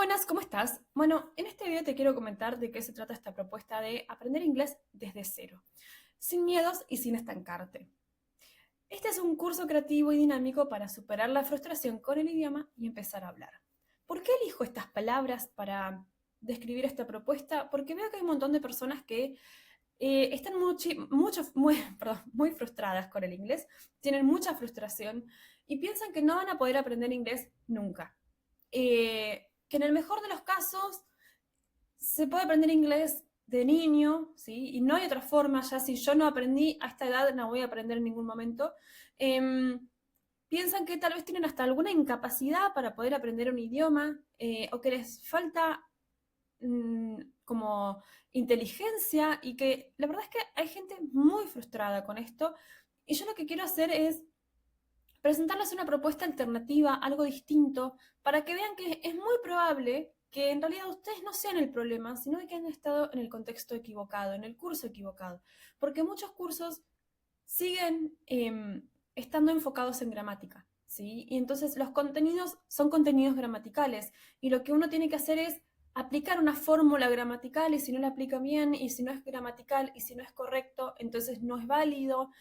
Buenas, ¿cómo estás? Bueno, en este video te quiero comentar de qué se trata esta propuesta de aprender inglés desde cero, sin miedos y sin estancarte. Este es un curso creativo y dinámico para superar la frustración con el idioma y empezar a hablar. ¿Por qué elijo estas palabras para describir esta propuesta? Porque veo que hay un montón de personas que están muy frustradas con el inglés, tienen mucha frustración y piensan que no van a poder aprender inglés nunca. Que en el mejor de los casos se puede aprender inglés de niño, ¿sí? Y no hay otra forma, ya si yo no aprendí a esta edad, no voy a aprender en ningún momento. Piensan que tal vez tienen hasta alguna incapacidad para poder aprender un idioma o que les falta como inteligencia y que la verdad es que hay gente muy frustrada con esto y yo lo que quiero hacer es presentarles una propuesta alternativa, algo distinto, para que vean que es muy probable que en realidad ustedes no sean el problema, sino que han estado en el contexto equivocado, en el curso equivocado. Porque muchos cursos siguen estando enfocados en gramática, ¿sí? Y entonces los contenidos son contenidos gramaticales y lo que uno tiene que hacer es aplicar una fórmula gramatical y si no la aplica bien y si no es gramatical y si no es correcto, entonces no es válido.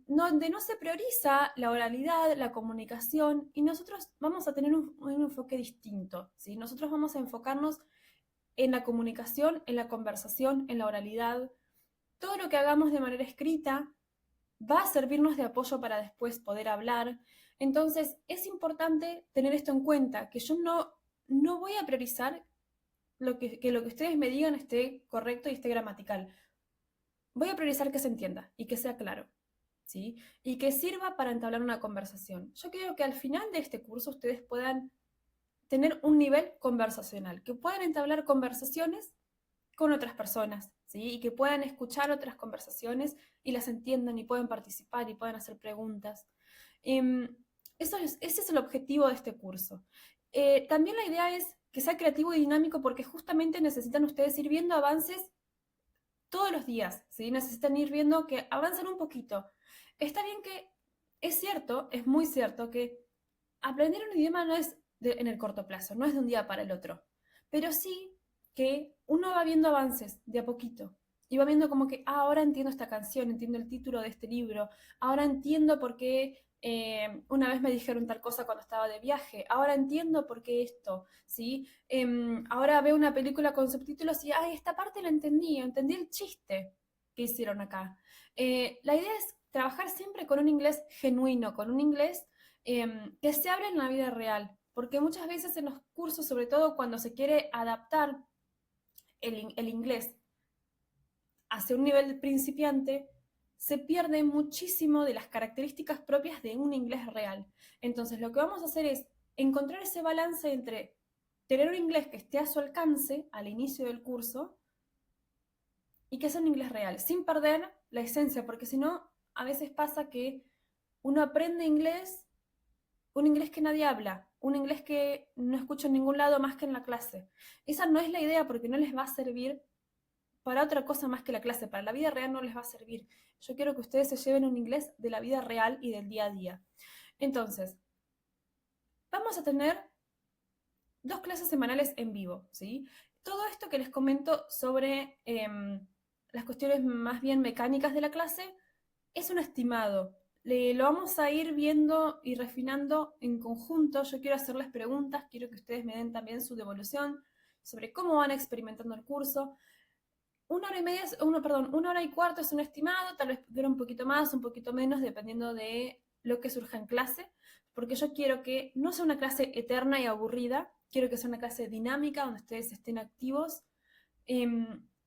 Donde no se prioriza la oralidad, la comunicación y nosotros vamos a tener un enfoque distinto, ¿sí? Nosotros vamos a enfocarnos en la comunicación, en la conversación, en la oralidad. Todo lo que hagamos de manera escrita va a servirnos de apoyo para después poder hablar. Entonces, es importante tener esto en cuenta, que yo no voy a priorizar que lo que ustedes me digan esté correcto y esté gramatical. Voy a priorizar que se entienda y que sea claro, ¿sí? Y que sirva para entablar una conversación. Yo creo que al final de este curso ustedes puedan tener un nivel conversacional, que puedan entablar conversaciones con otras personas, ¿sí? Y que puedan escuchar otras conversaciones y las entiendan y puedan participar y puedan hacer preguntas. Em, ese es el objetivo de este curso. También la idea es que sea creativo y dinámico porque justamente necesitan ustedes ir viendo avances todos los días, ¿sí? Necesitan ir viendo que avanzan un poquito. Está bien que es cierto, es muy cierto que aprender un idioma no es en el corto plazo, no es de un día para el otro, pero sí que uno va viendo avances de a poquito y va viendo como que ahora entiendo esta canción, entiendo el título de este libro, ahora entiendo por qué una vez me dijeron tal cosa cuando estaba de viaje, ahora entiendo por qué esto, ¿sí? Ahora veo una película con subtítulos y, ay, esta parte la entendí, entendí el chiste que hicieron acá. La idea es trabajar siempre con un inglés genuino, con un inglés que se hable en la vida real, porque muchas veces en los cursos, sobre todo cuando se quiere adaptar el inglés hacia un nivel principiante, se pierde muchísimo de las características propias de un inglés real. Entonces, lo que vamos a hacer es encontrar ese balance entre tener un inglés que esté a su alcance al inicio del curso y que sea un inglés real, sin perder la esencia, porque si no, a veces pasa que uno aprende inglés, un inglés que nadie habla, un inglés que no escucho en ningún lado más que en la clase. Esa no es la idea porque no les va a servir para otra cosa más que la clase, para la vida real no les va a servir. Yo quiero que ustedes se lleven un inglés de la vida real y del día a día. Entonces, vamos a tener 2 clases semanales en vivo, ¿sí? Todo esto que les comento sobre las cuestiones más bien mecánicas de la clase es un estimado. Lo vamos a ir viendo y refinando en conjunto. Yo quiero hacerles preguntas, quiero que ustedes me den también su devolución sobre cómo van experimentando el curso. 1 hora y media, perdón, 1 hora y cuarto es un estimado, tal vez dure un poquito más, un poquito menos, dependiendo de lo que surja en clase, porque yo quiero que no sea una clase eterna y aburrida, quiero que sea una clase dinámica, donde ustedes estén activos,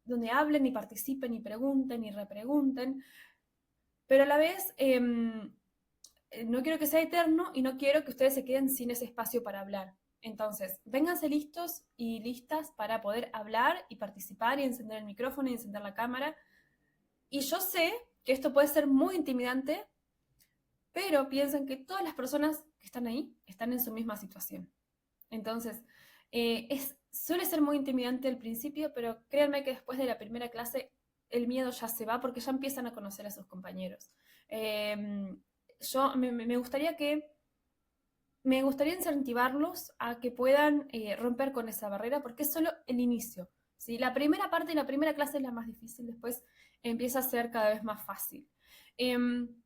donde hablen y participen y pregunten y repregunten, pero a la vez no quiero que sea eterno y no quiero que ustedes se queden sin ese espacio para hablar. Entonces, vénganse listos y listas para poder hablar y participar y encender el micrófono y encender la cámara. Y yo sé que esto puede ser muy intimidante, pero piensen que todas las personas que están ahí están en su misma situación. Entonces, suele ser muy intimidante al principio, pero créanme que después de la primera clase el miedo ya se va porque ya empiezan a conocer a sus compañeros. Me gustaría que me gustaría incentivarlos a que puedan romper con esa barrera porque es solo el inicio. ¿Sí? La primera parte y la primera clase es la más difícil, después empieza a ser cada vez más fácil. Em,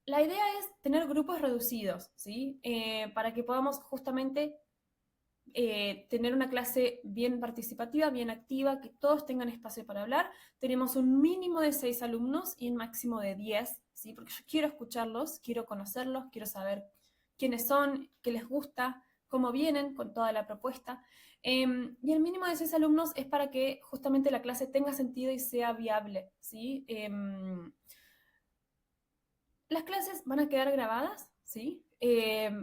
la idea es tener grupos reducidos, ¿sí? Para que podamos justamente tener una clase bien participativa, bien activa, que todos tengan espacio para hablar. Tenemos un mínimo de 6 alumnos y un máximo de 10, ¿sí? Porque yo quiero escucharlos, quiero conocerlos, quiero saber quiénes son, qué les gusta, cómo vienen con toda la propuesta. Y el mínimo de 6 alumnos es para que justamente la clase tenga sentido y sea viable, ¿sí? Las clases van a quedar grabadas, ¿sí?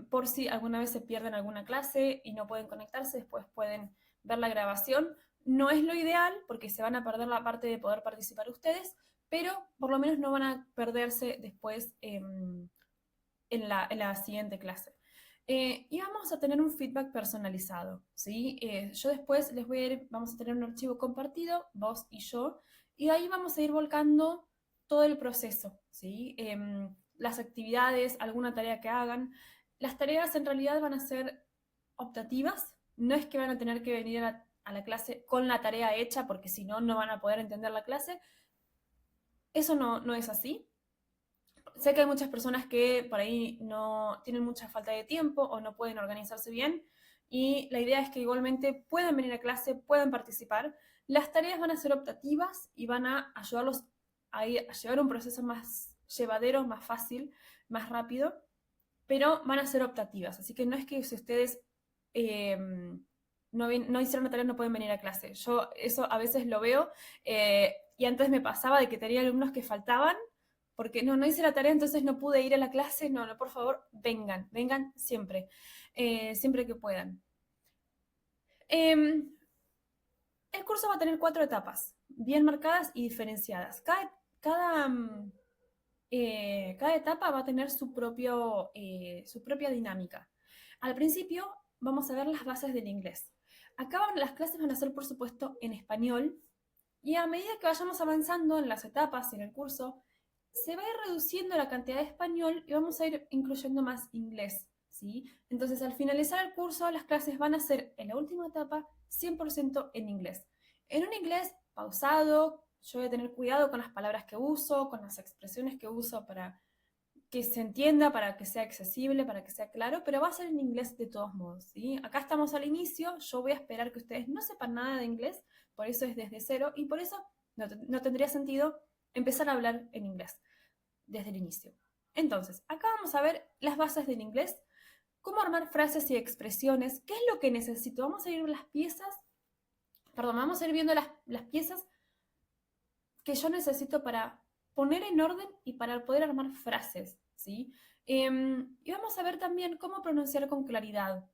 Por si alguna vez se pierden alguna clase y no pueden conectarse, después pueden ver la grabación. No es lo ideal porque se van a perder la parte de poder participar ustedes, pero por lo menos no van a perderse después en la siguiente clase. Y vamos a tener un feedback personalizado, ¿sí? Yo después les voy a ir, vamos a tener un archivo compartido, vos y yo, y ahí vamos a ir volcando todo el proceso, ¿sí? Las actividades, alguna tarea que hagan. Las tareas en realidad van a ser optativas, no es que van a tener que venir a la clase con la tarea hecha, porque si no, no van a poder entender la clase. Eso no es así. Sé que hay muchas personas que por ahí no tienen mucha falta de tiempo o no pueden organizarse bien y la idea es que igualmente puedan venir a clase, puedan participar. Las tareas van a ser optativas y van a ayudarlos a llevar un proceso más llevadero, más fácil, más rápido, pero van a ser optativas. Así que no es que si ustedes eh, no hicieron la tarea no pueden venir a clase. Yo eso a veces lo veo y antes me pasaba de que tenía alumnos que faltaban porque no hice la tarea, entonces no pude ir a la clase. No, no, por favor, vengan siempre, siempre que puedan. El curso va a tener 4 etapas, bien marcadas y diferenciadas. Cada, cada etapa va a tener su propia dinámica. Al principio vamos a ver las bases del inglés. Acá las clases van a ser, por supuesto, en español y a medida que vayamos avanzando en las etapas y en el curso, se va a ir reduciendo la cantidad de español y vamos a ir incluyendo más inglés, ¿sí? Entonces, al finalizar el curso, las clases van a ser, en la última etapa, 100% en inglés. En un inglés pausado, yo voy a tener cuidado con las palabras que uso, con las expresiones que uso para que se entienda, para que sea accesible, para que sea claro, pero va a ser en inglés de todos modos, ¿sí? Acá estamos al inicio, yo voy a esperar que ustedes no sepan nada de inglés, por eso es desde cero y por eso no tendría sentido empezar a hablar en inglés desde el inicio. Entonces, acá vamos a ver las bases del inglés, cómo armar frases y expresiones, qué es lo que necesito. Vamos a ir las piezas, perdón, vamos a ir viendo las piezas que yo necesito para poner en orden y para poder armar frases, ¿sí? Y vamos a ver también cómo pronunciar con claridad.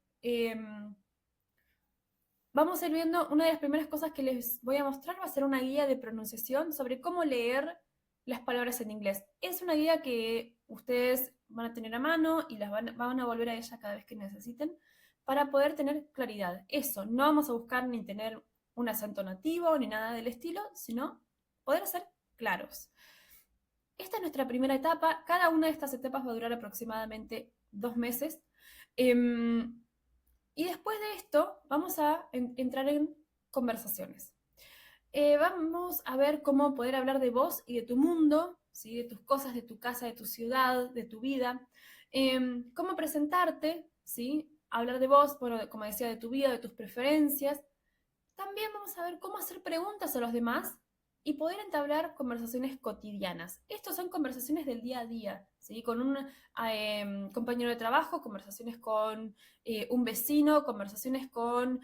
Vamos a ir viendo, una de las primeras cosas que les voy a mostrar va a ser una guía de pronunciación sobre cómo leer las palabras en inglés. Es una guía que ustedes van a tener a mano y van a volver a ella cada vez que necesiten para poder tener claridad. Eso, no vamos a buscar ni tener un acento nativo ni nada del estilo, sino poder ser claros. Esta es nuestra primera etapa. Cada una de estas etapas va a durar aproximadamente 2 meses. Y después de esto vamos a entrar en conversaciones. Vamos a ver cómo poder hablar de vos y de tu mundo, ¿sí? De tus cosas, de tu casa, de tu ciudad, de tu vida. Cómo presentarte, ¿sí? Hablar de vos, bueno, como decía, de tu vida, de tus preferencias. También vamos a ver cómo hacer preguntas a los demás y poder entablar conversaciones cotidianas. Estos son conversaciones del día a día, ¿sí? Con un compañero de trabajo, conversaciones con un vecino, conversaciones con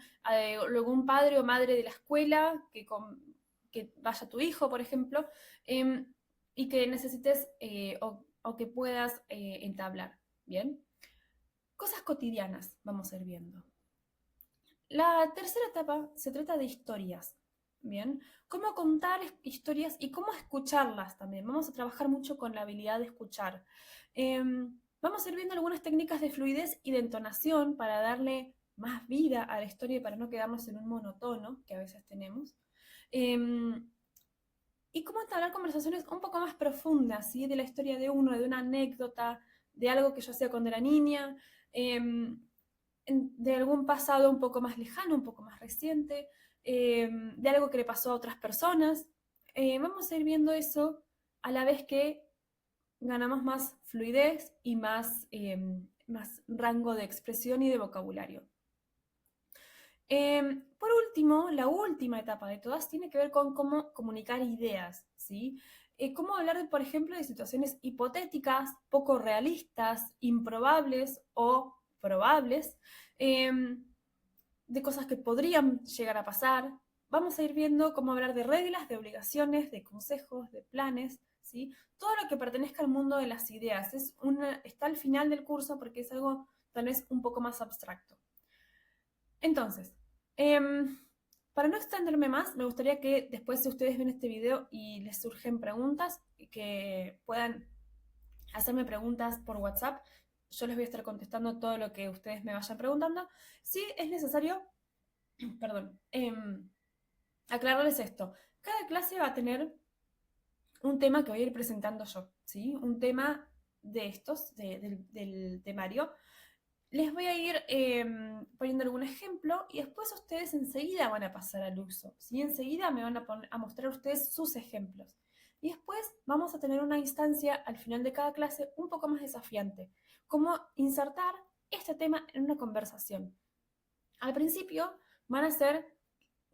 luego un padre o madre de la escuela, que vaya tu hijo, por ejemplo, y que necesites o que puedas entablar, ¿bien? Cosas cotidianas vamos a ir viendo. La tercera etapa se trata de historias, ¿bien? Cómo contar historias y cómo escucharlas también. Vamos a trabajar mucho con la habilidad de escuchar. Vamos a ir viendo algunas técnicas de fluidez y de entonación para darle más vida a la historia y para no quedarnos en un monotono que a veces tenemos. Y cómo entablar conversaciones un poco más profundas, ¿sí? De la historia de uno, de una anécdota, de algo que yo hacía cuando era niña, de algún pasado un poco más lejano, un poco más reciente, de algo que le pasó a otras personas. Vamos a ir viendo eso a la vez que ganamos más fluidez y más rango de expresión y de vocabulario. Por último, la última etapa de todas tiene que ver con cómo comunicar ideas, ¿sí? Cómo hablar, por ejemplo, de situaciones hipotéticas, poco realistas, improbables o probables, de cosas que podrían llegar a pasar. Vamos a ir viendo cómo hablar de reglas, de obligaciones, de consejos, de planes, ¿sí? Todo lo que pertenezca al mundo de las ideas. Está al final del curso porque es algo tal vez un poco más abstracto. Entonces, para no extenderme más, me gustaría que después si ustedes ven este video y les surgen preguntas, que puedan hacerme preguntas por WhatsApp. Yo les voy a estar contestando todo lo que ustedes me vayan preguntando. Si es necesario, perdón, aclararles esto. Cada clase va a tener un tema que voy a ir presentando yo, ¿sí? Un tema de estos, del temario. Les voy a ir poniendo algún ejemplo y después ustedes enseguida van a pasar al uso, ¿sí? Enseguida me van a mostrar ustedes sus ejemplos. Y después vamos a tener una instancia al final de cada clase un poco más desafiante, como insertar este tema en una conversación. Al principio van a ser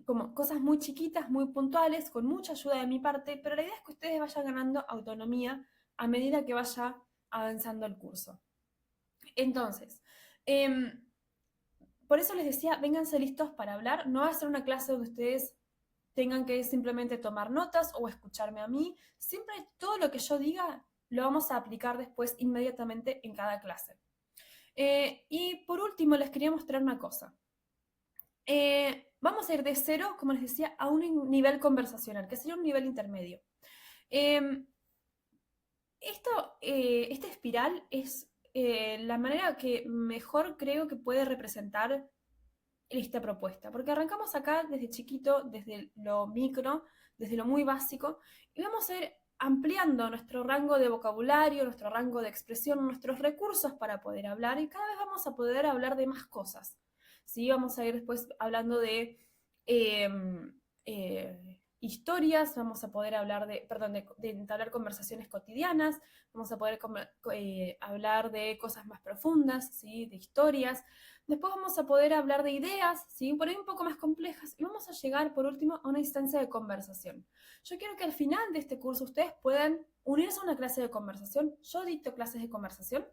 como cosas muy chiquitas, muy puntuales, con mucha ayuda de mi parte, pero la idea es que ustedes vayan ganando autonomía a medida que vaya avanzando el curso. Entonces, por eso les decía, vénganse listos para hablar. No va a ser una clase donde ustedes tengan que simplemente tomar notas o escucharme a mí. Siempre todo lo que yo diga lo vamos a aplicar después inmediatamente en cada clase. Y por último, les quería mostrar una cosa. Vamos a ir de cero, como les decía, a un nivel conversacional, que sería un nivel intermedio. Esta espiral es la manera que mejor creo que puede representar esta propuesta, porque arrancamos acá desde chiquito, desde lo micro, desde lo muy básico, y vamos a ir ampliando nuestro rango de vocabulario, nuestro rango de expresión, nuestros recursos para poder hablar, y cada vez vamos a poder hablar de más cosas. ¿Sí? Vamos a ir después hablando de historias, vamos a poder hablar de entablar conversaciones cotidianas, vamos a poder hablar de cosas más profundas, ¿sí? De historias. Después vamos a poder hablar de ideas, ¿sí? Por ahí un poco más complejas, y vamos a llegar, por último, a una instancia de conversación. Yo quiero que al final de este curso ustedes puedan unirse a una clase de conversación. Yo dicto clases de conversación.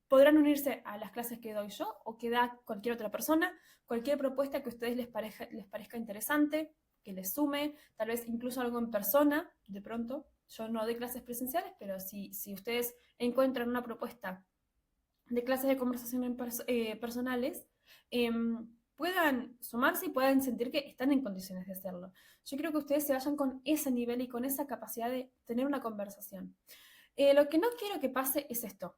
Podrán unirse a las clases que doy yo o que da cualquier otra persona, cualquier propuesta que a ustedes les parezca interesante, que les sume, tal vez incluso algo en persona, de pronto. Yo no doy clases presenciales, pero si ustedes encuentran una propuesta de clases de conversación personales, puedan sumarse y puedan sentir que están en condiciones de hacerlo. Yo creo que ustedes se vayan con ese nivel y con esa capacidad de tener una conversación. Lo que no quiero que pase es esto,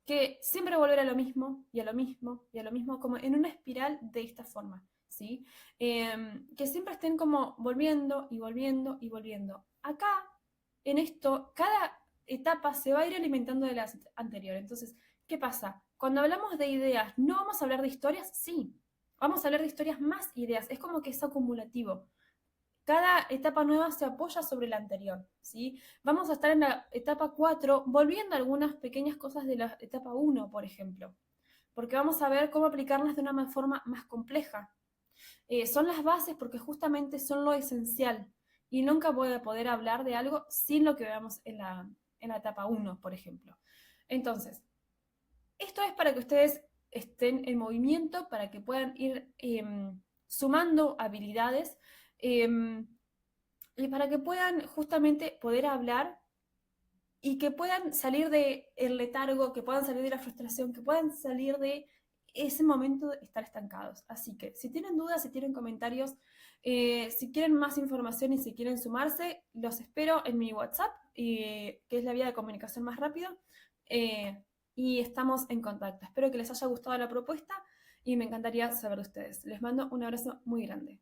que siempre volver a lo mismo y a lo mismo y a lo mismo, como en una espiral de esta forma, ¿sí? Que siempre estén como volviendo y volviendo y volviendo. Acá, en esto, cada etapa se va a ir alimentando de la anterior. Entonces, ¿qué pasa? Cuando hablamos de ideas, ¿no vamos a hablar de historias? Sí, vamos a hablar de historias más ideas. Es como que es acumulativo. Cada etapa nueva se apoya sobre la anterior, ¿sí? Vamos a estar en la etapa 4 volviendo a algunas pequeñas cosas de la etapa 1, por ejemplo, porque vamos a ver cómo aplicarlas de una forma más compleja. Son las bases porque justamente son lo esencial y nunca voy a poder hablar de algo sin lo que veamos en la etapa 1, por ejemplo. Entonces, esto es para que ustedes estén en movimiento, para que puedan ir sumando habilidades y para que puedan justamente poder hablar y que puedan salir del letargo, que puedan salir de la frustración, que puedan salir de ese momento de estar estancados. Así que si tienen dudas, si tienen comentarios, si quieren más información y si quieren sumarse, los espero en mi WhatsApp, que es la vía de comunicación más rápida, y estamos en contacto. Espero que les haya gustado la propuesta y me encantaría saber de ustedes. Les mando un abrazo muy grande.